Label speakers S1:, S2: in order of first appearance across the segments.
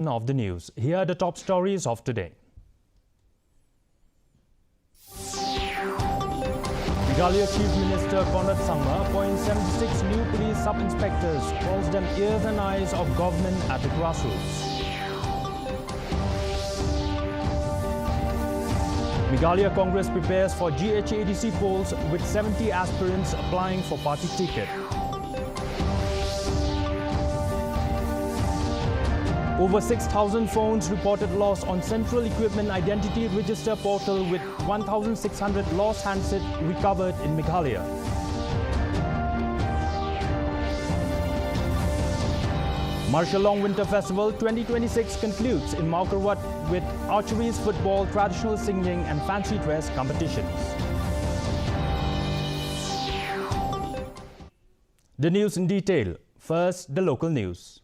S1: Of the news. Here are the top stories of today. Meghalaya Chief Minister Conrad Sangma appoints 76 new police sub-inspectors, calls them ears and eyes of government at the grassroots. Meghalaya Congress prepares for GHADC polls with 70 aspirants applying for party ticket. Over 6,000 phones reported lost on Central Equipment Identity Register portal with 1,600 lost handsets recovered in Meghalaya. Martial Long Winter Festival 2026 concludes in Maukarwat with archery, football, traditional singing and fancy dress competitions. The news in detail. First, the local news.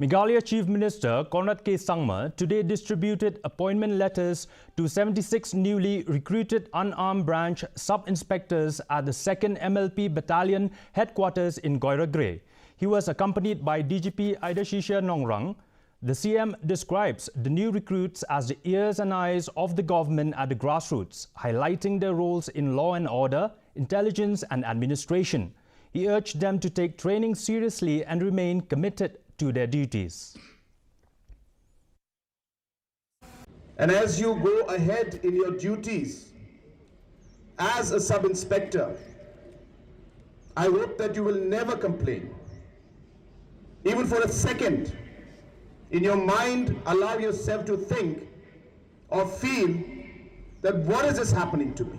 S1: Meghalaya Chief Minister Conrad K. Sangma today distributed appointment letters to 76 newly recruited unarmed branch sub-inspectors at the 2nd MLP Battalion headquarters in Goira Grey. He was accompanied by DGP Aidashisha Nongrang. The CM describes the new recruits as the ears and eyes of the government at the grassroots, highlighting their roles in law and order, intelligence and administration. He urged them to take training seriously and remain committed to their duties.
S2: And as you go ahead in your duties as a sub-inspector, I hope that you will never complain. Even for a second, in your mind, allow yourself to think or feel that what is this happening to me?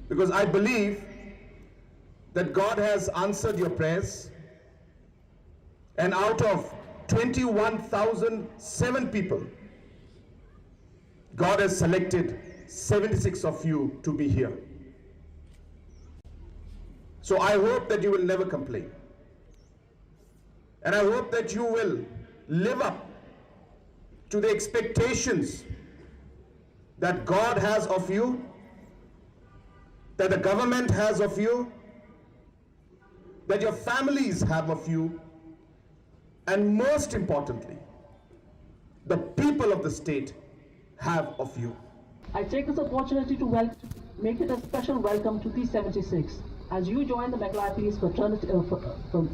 S2: Because I believe that God has answered your prayers. And out of 21,007 people, God has selected 76 of you to be here. So I hope that you will never complain. And I hope that you will live up to the expectations that God has of you, that the government has of you, that your families have of you, and most importantly, the people of the state have of you.
S3: I take this opportunity to make it a special welcome to these 76. As you join the Meghalaya Police fraternity,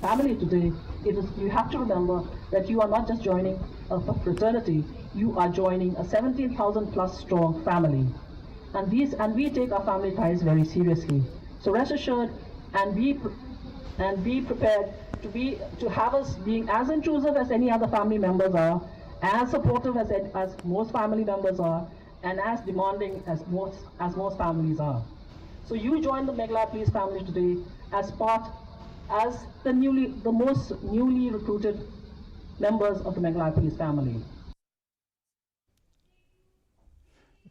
S3: family today, you have to remember that you are not just joining a fraternity, you are joining a 17,000 plus strong family. And we take our family ties very seriously. So rest assured and be prepared to have us being as intrusive as any other family members are, as supportive as most family members are, and as demanding as most families are. So you join the Meghalaya Police family today as the most newly recruited members of the Meghalaya Police family.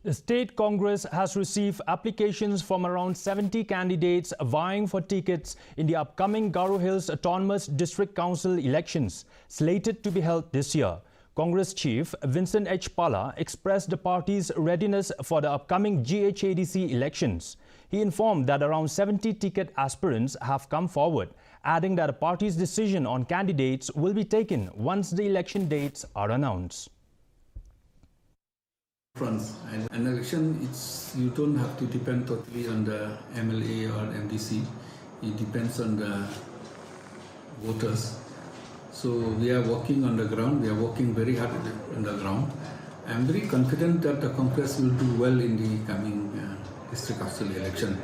S1: The State Congress has received applications from around 70 candidates vying for tickets in the upcoming Garo Hills Autonomous District Council elections, slated to be held this year. Congress Chief Vincent H. Pala expressed the party's readiness for the upcoming GHADC elections. He informed that around 70 ticket aspirants have come forward, adding that the party's decision on candidates will be taken once the election dates are announced.
S4: And an election, you don't have to depend totally on the MLA or MDC. It depends on the voters. So we are working on the ground. We are working very hard on the ground. I am very confident that the Congress will do well in the coming district council election,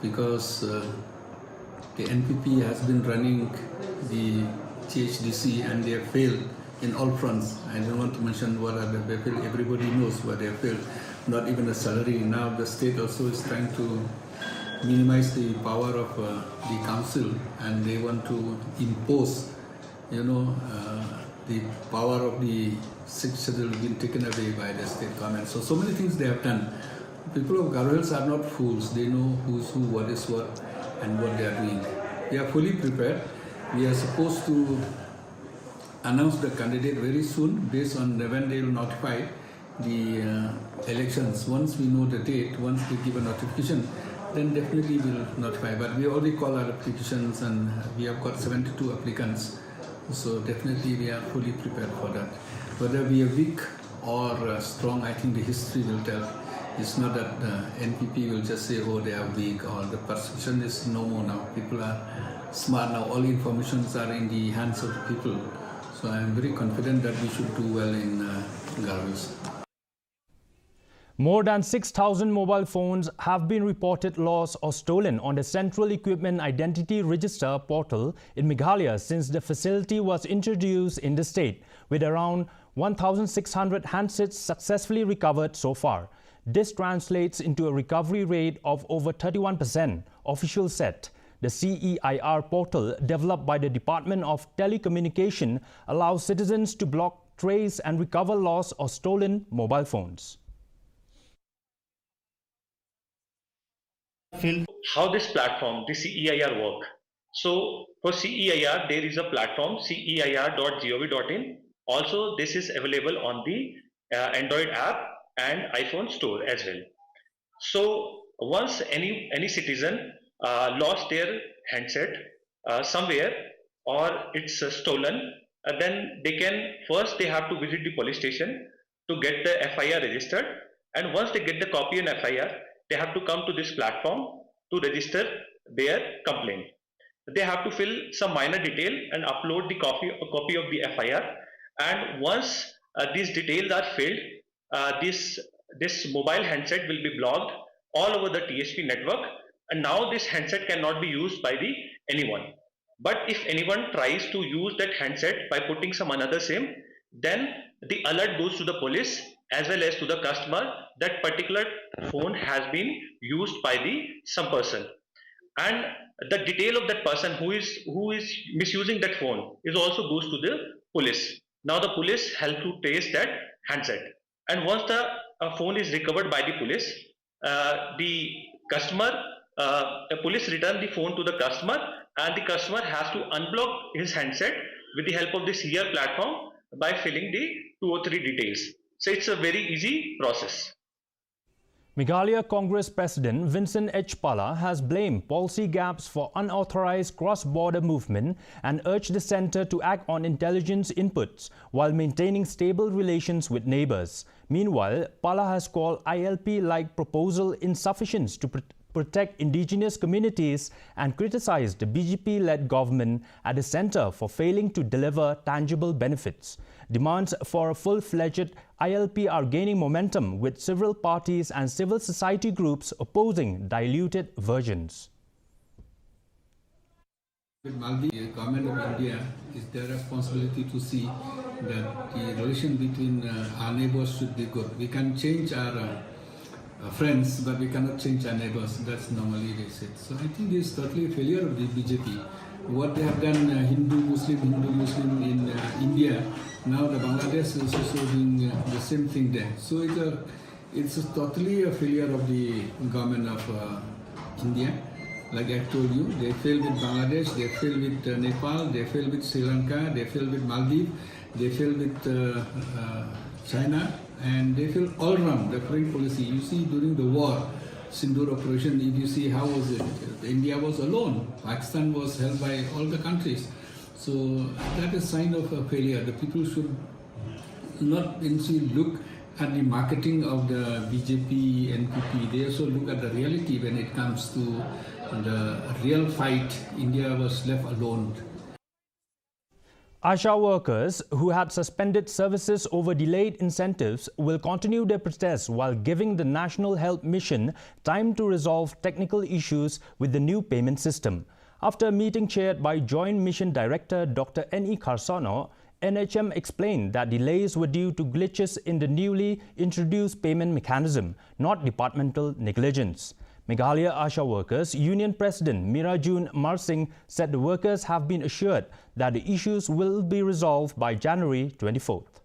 S4: because the NPP has been running the GHDC and they have failed in all fronts. I don't want to mention what they failed. Everybody knows what they have failed. Not even the salary. Now the state also is trying to minimize the power of the council, and they want to impose, the power of the sixth schedule being taken away by the state government. So many things they have done. People of Garo Hills are not fools. They know who's who, what is what, and what they are doing. We are fully prepared. We are supposed to announce the candidate very soon based on when they will notify the elections. Once we know the date, once they give a notification, then definitely we'll notify. But we already call our applications and we have got 72 applicants. So definitely we are fully prepared for that. Whether we are weak or strong, I think the history will tell. It's not that NPP will just say, oh, they are weak, or the perception is no more now. People are smart now. All informations are in the hands of the people. So I am very confident that we should do well in Garvis.
S1: More than 6,000 mobile phones have been reported lost or stolen on the Central Equipment Identity Register portal in Meghalaya since the facility was introduced in the state, with around 1,600 handsets successfully recovered so far. This translates into a recovery rate of over 31%, officials said. The CEIR portal, developed by the Department of Telecommunication, allows citizens to block, trace and recover lost or stolen mobile phones.
S5: How this platform, the CEIR work. So for CEIR, there is a platform, ceir.gov.in. Also, this is available on the Android app and iPhone store as well. So once any citizen lost their handset somewhere or it's stolen, then they have to visit the police station to get the FIR registered. And once they get the copy and FIR, they have to come to this platform to register their complaint. They have to fill some minor detail and upload the copy of the FIR. And once these details are filled, this mobile handset will be blocked all over the TSP network. And now this handset cannot be used by anyone. But if anyone tries to use that handset by putting some another SIM, then the alert goes to the police as well as to the customer that particular phone has been used by some person, and the detail of that person who is misusing that phone is also goes to the police. Now the police help to trace that handset, and once the phone is recovered by the police, the police return the phone to the customer, and the customer has to unblock his handset with the help of this here platform by filling the 2 or 3 details. So it's a very easy process.
S1: Meghalaya Congress President Vincent H. Pala has blamed policy gaps for unauthorized cross-border movement and urged the centre to act on intelligence inputs while maintaining stable relations with neighbours. Meanwhile, Pala has called ILP-like proposal insufficient to protect indigenous communities and criticized the BJP-led government at the centre for failing to deliver tangible benefits. Demands for a full-fledged ILP are gaining momentum, with several parties and civil society groups opposing diluted versions.
S4: With Maldives, the government of India, it's their responsibility to see that the relation between our neighbours should be good. We can change our friends, but we cannot change our neighbours. That's normally they said. So I think this is totally a failure of the BJP. What they have done, Hindu-Muslim in India, now the Bangladesh is also doing the same thing there. So it's totally a failure of the government of India. Like I told you, they failed with Bangladesh, they failed with Nepal, they failed with Sri Lanka, they failed with Maldives, they failed with China, and they failed all around the foreign policy. You see, during the war, Sindoor operation, if you see how was it, India was alone. Pakistan was held by all the countries. So that is a sign of a failure. The people should not look at the marketing of the BJP, NPP. They also look at the reality when it comes to the real fight. India was left alone.
S1: ASHA workers who had suspended services over delayed incentives will continue their protests while giving the National Health Mission time to resolve technical issues with the new payment system. After a meeting chaired by Joint Mission Director Dr. N.E. Carsono, NHM explained that delays were due to glitches in the newly introduced payment mechanism, not departmental negligence. Meghalaya ASHA Workers Union President Mirajun Marsing said the workers have been assured that the issues will be resolved by January 24th.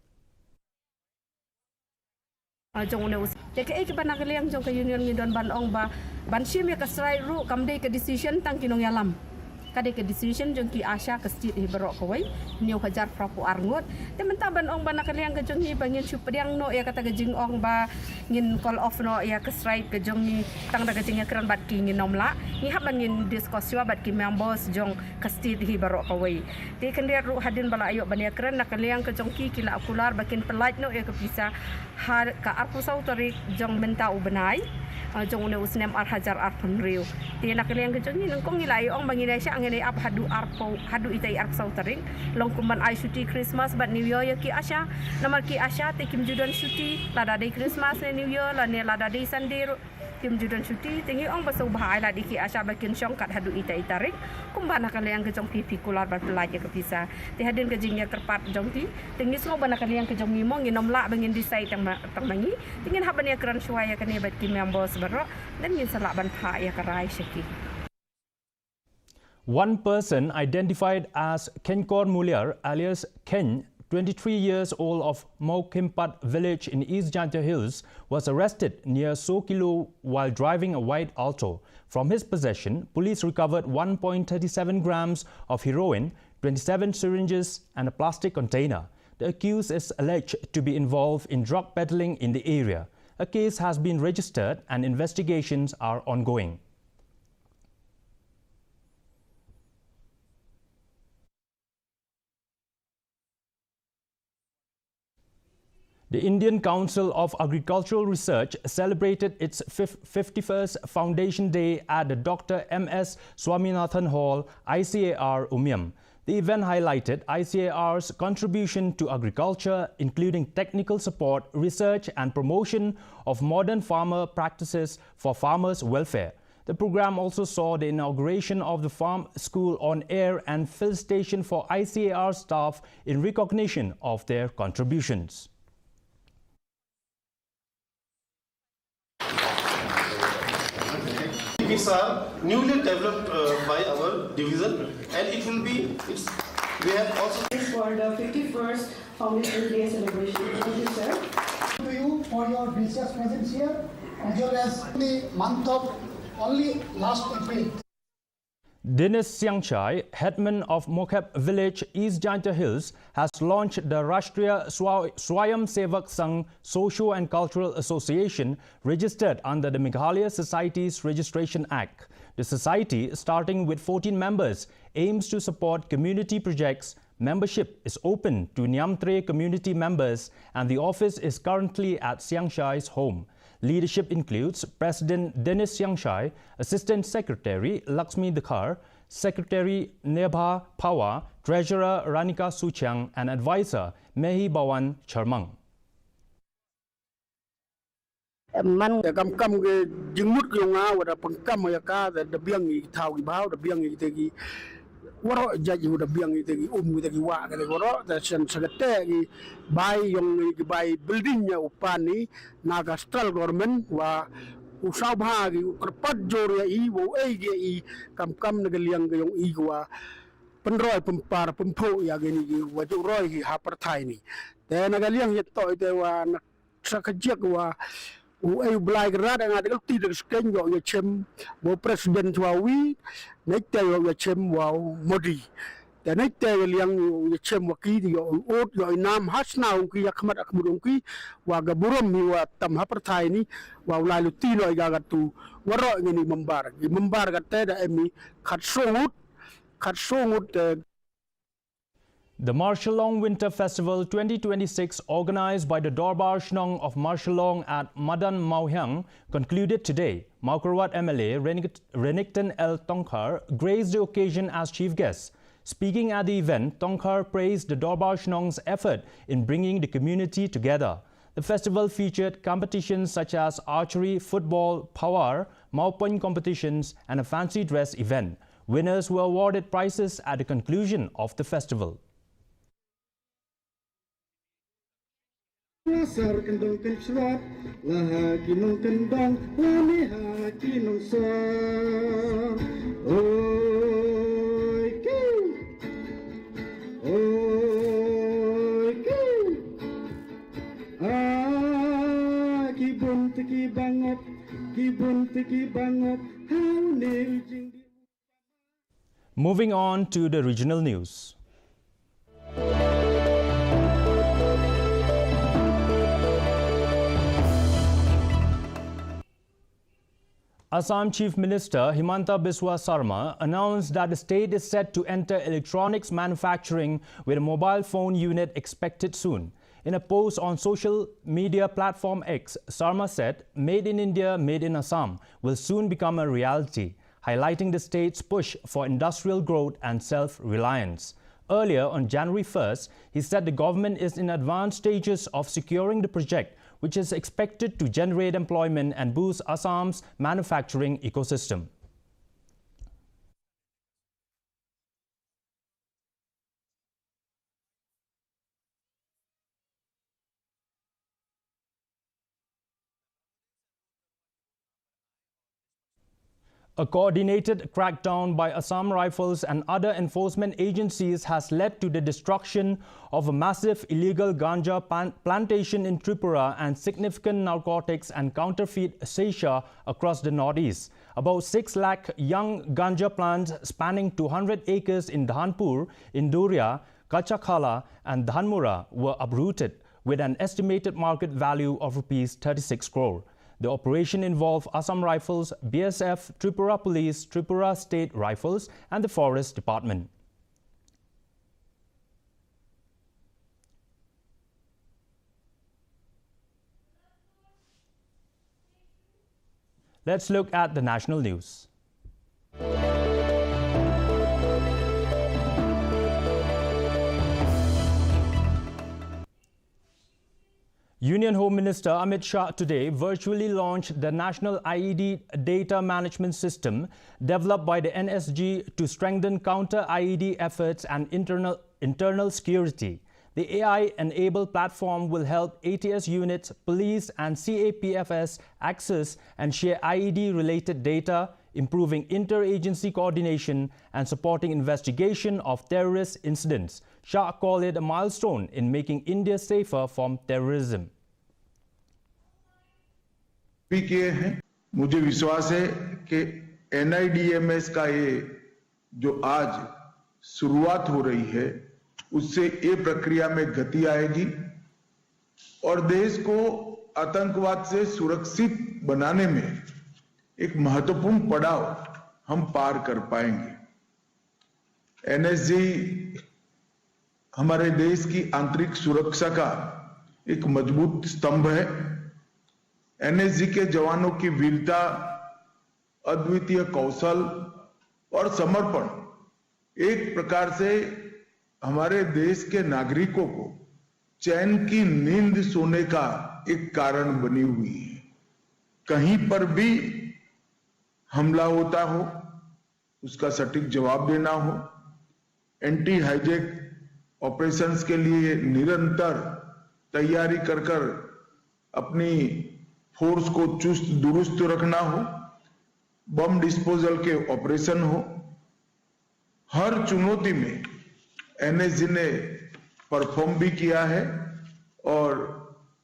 S6: kada ke decision jong ki Asia ke state berok kawai niu hajar prapu arngut te menta ban ong bana kaliang ke jong ni bangin supediang no ya kata ke jing ong ba ngin call off no ya ke strike ke jong ni tang da ke jing kran bat ki ngin nomla ni hab ngin diskusio bat ki members jong ke state berok kawai te kendir ru hadin bala ayo ban ya kran na kaliang ke jong ki kila akular bakin pelait no ya ke bisa har ka arpu sau tarik jong menta ubenai jong ne usnem ar hajar ar penriu ti nak liang ke jong ni nongkong ngilai ong bangin Asia ngene ap hadu itai arp sau taring long kuman ai cuti Christmas bat New Year ya ki Asia namar ki Asia te kim judan cuti lada day Christmas ne New Year la ne lada day Sunday kim judan cuti tingi ong basau bahai la di ki Asia bakin syong kat hadu itai taring kumban nak liang ke jong pipi kular bat pelaj ke bisa ti hadin ke jingnya terpat jong ti tingi so ban nak liang ke jong ni mong nginom la bangin disai tang mangi tingin haban ya kran suaya kene bat ki members berok dan ngin salak ban pha ya karai syaki.
S1: One person identified as Kenkor Muliar alias Ken, 23 years old of Maukimpat village in East Janta Hills, was arrested near Sokilo while driving a white Alto. From his possession, police recovered 1.37 grams of heroin, 27 syringes and a plastic container. The accused is alleged to be involved in drug peddling in the area. A case has been registered and investigations are ongoing. The Indian Council of Agricultural Research celebrated its 51st Foundation Day at the Dr. M.S. Swaminathan Hall, ICAR, Umiam. The event highlighted ICAR's contribution to agriculture, including technical support, research and promotion of modern farmer practices for farmers' welfare. The program also saw the inauguration of the Farm School on Air and Fill Station for ICAR staff in recognition of their contributions.
S7: These are newly developed by our division, and it will be. We have also
S8: for the 51st Foundation Day celebration. Thank you, sir.
S9: To you for your gracious presence here, as well as the month of only last April.
S1: Dinesh Siangchai, headman of Mokhep village, East Janta Hills, has launched the Rashtriya Swayam Sevak Sangh Socio and Cultural Association registered under the Meghalaya Societies Registration Act. The society, starting with 14 members, aims to support community projects. Membership is open to Nyamtre community members and the office is currently at Siangchai's home. Leadership includes President Dinesh Siangchai, Assistant Secretary Lakshmi Dakhar, Secretary Nebha Pawa, Treasurer Ranika Suchang, and Advisor Mehi Bawan Charmang.
S10: Man kam ke jingmut yo nga wada pangkam ya ka da biang ni thau gi baw da biang ni te gi waro jaji da biang ni te gi gi wa ga waro da sen sagate gi bai yong gi bai building ya upani naga central government wa usau bha gi kerpat jor ya I wo e gi I kam na liang ga yong I wa penroi pempar pempo ya gi ni wa jo roi gi ha parthai ni te naga liang ya to te wa na sakajek wa u blai grad ang adik ti de sken yo ya chem wo president wawi nek te yo ya chem wa modi te nek te liang ya chem wa ki yo ot yo nam hasna ung ki yakmat akmur ki wa gaburum mi wa tam ha parthai ni wa lalu ti no ga gatu waro ngini membar ga te da emi khat songut
S1: The Marshallong Winter Festival 2026, organized by the Dorbar Shnong of Marshallong at Madan Mauhyang, concluded today. Maukarwat MLA Renington L. Tongkhar graced the occasion as chief guest. Speaking at the event, Tongkhar praised the Dorbar Shnong's effort in bringing the community together. The festival featured competitions such as archery, football, power, Maupoin competitions, and a fancy dress event. Winners were awarded prizes at the conclusion of the festival.
S11: Sar kendong kensuat laha kinong kendong laniha kinong sar oi ki kibun tiki bangot hau ne jing.
S1: Moving on to the regional news. Assam Chief Minister Himanta Biswa Sarma announced that the state is set to enter electronics manufacturing with a mobile phone unit expected soon. In a post on social media platform X, Sarma said, "Made in India, made in Assam" will soon become a reality, highlighting the state's push for industrial growth and self-reliance. Earlier, on January 1st, he said the government is in advanced stages of securing the project, which is expected to generate employment and boost Assam's manufacturing ecosystem. A coordinated crackdown by Assam Rifles and other enforcement agencies has led to the destruction of a massive illegal ganja plantation in Tripura and significant narcotics and counterfeit seizure across the northeast. About 6 lakh young ganja plants spanning 200 acres in Dhanpur, Induria, Kachakhala and Dhanmura were uprooted with an estimated market value of Rs 36 crore. The operation involved Assam Rifles, BSF, Tripura Police, Tripura State Rifles and the Forest Department. Let's look at the national news. Union Home Minister Amit Shah today virtually launched the National IED Data Management System developed by the NSG to strengthen counter-IED efforts and internal security. The AI-enabled platform will help ATS units, police and CAPFS access and share IED-related data, improving interagency coordination and supporting investigation of terrorist incidents. Shah called it a milestone in making India safer from terrorism.
S12: भी किए हैं, मुझे विश्वास है कि NIDMS का ये जो आज शुरुआत हो रही है, उससे ये प्रक्रिया में गति आएगी और देश को आतंकवाद से सुरक्षित बनाने में एक महत्वपूर्ण पड़ाव हम पार कर पाएंगे। NSG हमारे देश की आंतरिक सुरक्षा का एक मजबूत स्तंभ है। NSG के जवानों की वीरता, अद्वितीय कौशल और समर्पण एक प्रकार से हमारे देश के नागरिकों को चैन की नींद सोने का एक कारण बनी हुई है। कहीं पर भी हमला होता हो, उसका सटीक जवाब देना हो, एंटी हाईजैक ऑपरेशंस के लिए निरंतर तैयारी कर अपनी फोर्स को चुस्त दुरुस्त रखना हो, बम डिस्पोजल के ऑपरेशन हो, हर चुनौती में एनएसजी ने परफॉर्म भी किया है और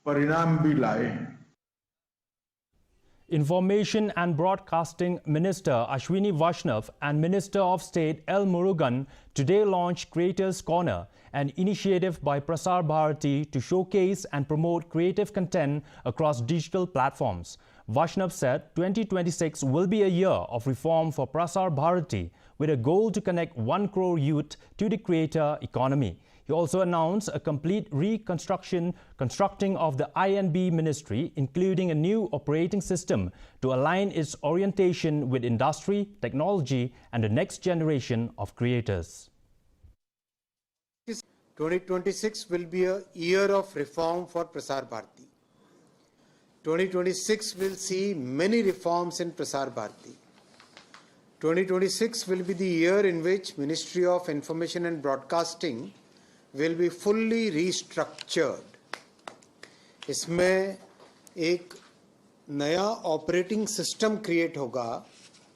S12: परिणाम भी लाए हैं।
S1: Information and Broadcasting Minister Ashwini Vaishnav and Minister of State L. Murugan today launched Creators Corner, an initiative by Prasar Bharati to showcase and promote creative content across digital platforms. Vaishnav said 2026 will be a year of reform for Prasar Bharati with a goal to connect 1 crore youth to the creator economy. He also announced a complete constructing of the INB ministry, including a new operating system to align its orientation with industry, technology, and the next generation of creators.
S13: 2026 will be a year of reform for Prasar Bharati. 2026 will see many reforms in Prasar Bharati. 2026 will be the year in which Ministry of Information and Broadcasting will be fully restructured. इसमें एक नया operating system create होगा,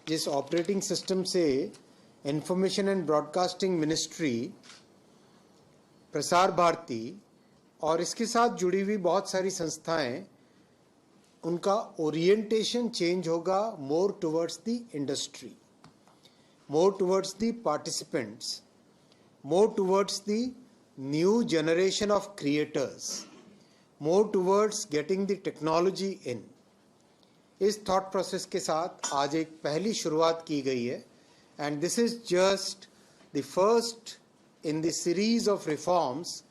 S13: जिस operating system से information and broadcasting ministry, Prasar Bharati और इसके साथ जुड़ी हुई बहुत सारी संस्थाएं, उनका ओरिएंटेशन चेंज होगा more towards the industry. more towards the participants, more towards the new generation of creators, more towards getting the technology in. इस thought process के साथ आज एक पहली शुरुआत की गई है, and this is just the first in the series of reforms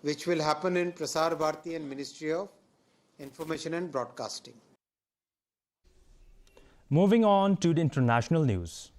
S13: which will happen in Prasar Bharati and Ministry of Information and Broadcasting.
S1: Moving on to the international news.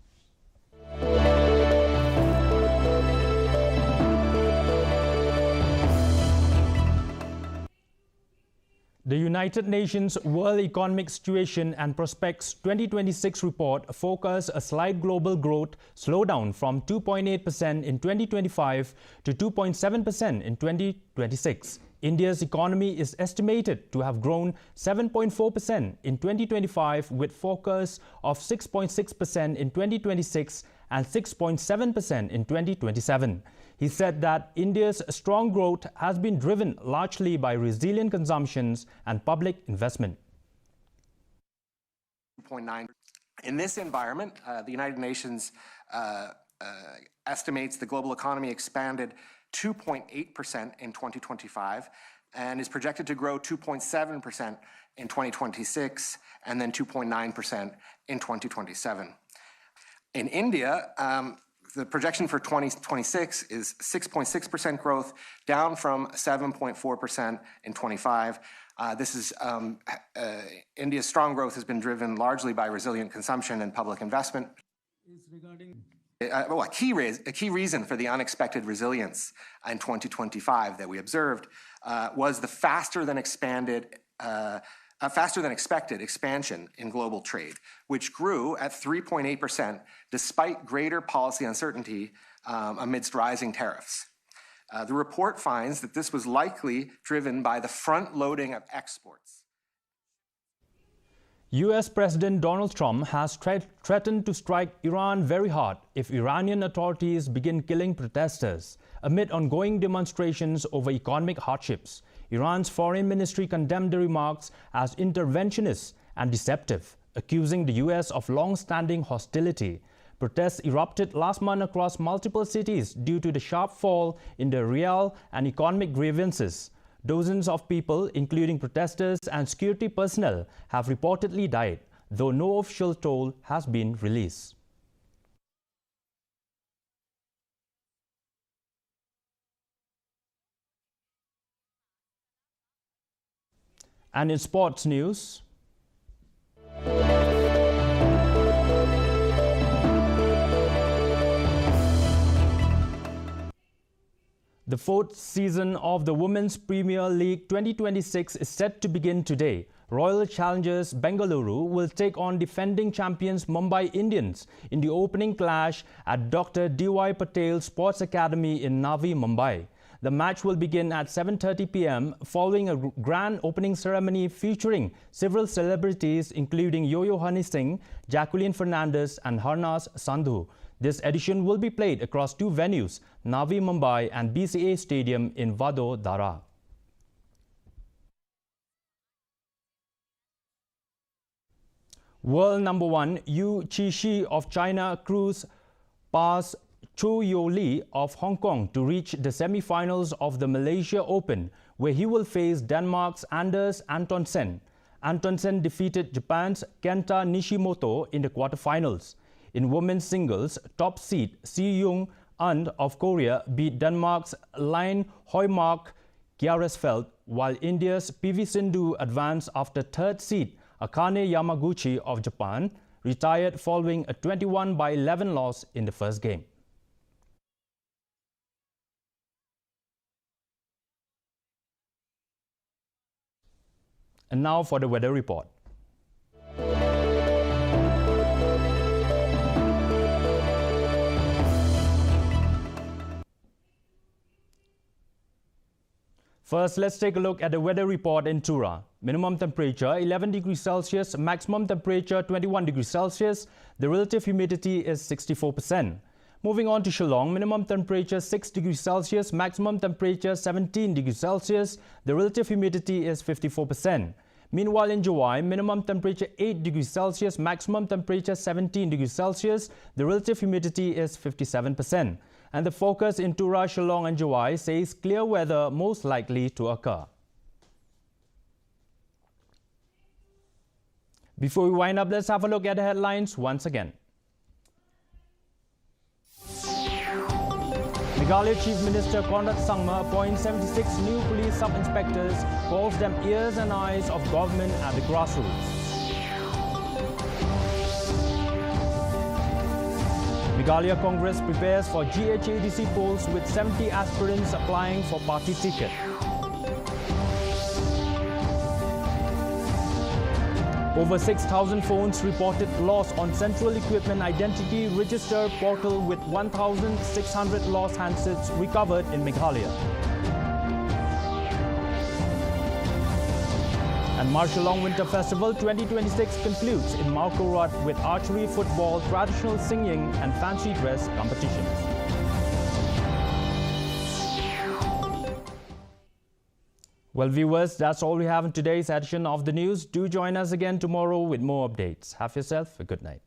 S1: The United Nations World Economic Situation and Prospects 2026 report forecasts a slight global growth slowdown from 2.8% in 2025 to 2.7% in 2026. India's economy is estimated to have grown 7.4% in 2025 with forecasts of 6.6% in 2026 and 6.7% in 2027. He said that India's strong growth has been driven largely by resilient consumptions and public investment.
S14: 2.9. In this environment, the United Nations estimates the global economy expanded 2.8% in 2025 and is projected to grow 2.7% in 2026 and then 2.9% in 2027. In India, the projection for 2026 is 6.6% growth, down from 7.4% in 25. India's strong growth has been driven largely by resilient consumption and public investment. A key reason for the unexpected resilience in 2025 that we observed was the faster than expected expansion in global trade, which grew at 3.8% despite greater policy uncertainty amidst rising tariffs. The report finds that this was likely driven by the front loading of exports.
S1: US President Donald Trump has threatened to strike Iran very hard if Iranian authorities begin killing protesters amid ongoing demonstrations over economic hardships. Iran's foreign ministry condemned the remarks as interventionist and deceptive, accusing the US of long-standing hostility. Protests erupted last month across multiple cities due to the sharp fall in the rial and economic grievances. Dozens of people, including protesters and security personnel, have reportedly died, though no official toll has been released. And in sports news, the fourth season of the Women's Premier League 2026 is set to begin today. Royal challengers Bengaluru will take on defending champions Mumbai Indians in the opening clash at Dr. D.Y. Patel Sports Academy in Navi, Mumbai. The match will begin at 7:30 p.m. following a grand opening ceremony featuring several celebrities including Yo-Yo Honey Singh, Jacqueline Fernandez and Harnas Sandhu. This edition will be played across two venues, Navi Mumbai and BCA Stadium in Vadodara. World number 1 Yu Qixi of China cruised past Chu Yo-Li of Hong Kong to reach the semi-finals of the Malaysia Open, where he will face Denmark's Anders Antonsen. Antonsen defeated Japan's Kenta Nishimoto in the quarterfinals. In women's singles, top seed Si Young-an of Korea beat Denmark's Line Højmark Kjærsfeldt, while India's PV Sindhu advanced after third seed Akane Yamaguchi of Japan retired following a 21-11 loss in the first game. And now for the weather report. First, let's take a look at the weather report in Tura. Minimum temperature 11 degrees Celsius, maximum temperature 21 degrees Celsius. The relative humidity is 64%. Moving on to Shillong, minimum temperature 6 degrees Celsius, maximum temperature 17 degrees Celsius. The relative humidity is 54%. Meanwhile, in July, minimum temperature 8 degrees Celsius, maximum temperature 17 degrees Celsius. The relative humidity is 57%. And the forecast in Tura, Shillong and July says clear weather most likely to occur. Before we wind up, let's have a look at the headlines once again. Meghalaya Chief Minister Conrad Sangma appoints 76 new police sub-inspectors, calls them ears and eyes of government at the grassroots. Meghalaya Congress prepares for GHADC polls with 70 aspirants applying for party ticket. Over 6,000 phones reported lost on Central Equipment Identity Register portal with 1,600 lost handsets recovered in Meghalaya. And Marshallong Winter Festival 2026 concludes in Maukorat with archery, football, traditional singing and fancy dress competitions. Well, viewers, that's all we have in today's edition of the news. Do join us again tomorrow with more updates. Have yourself a good night.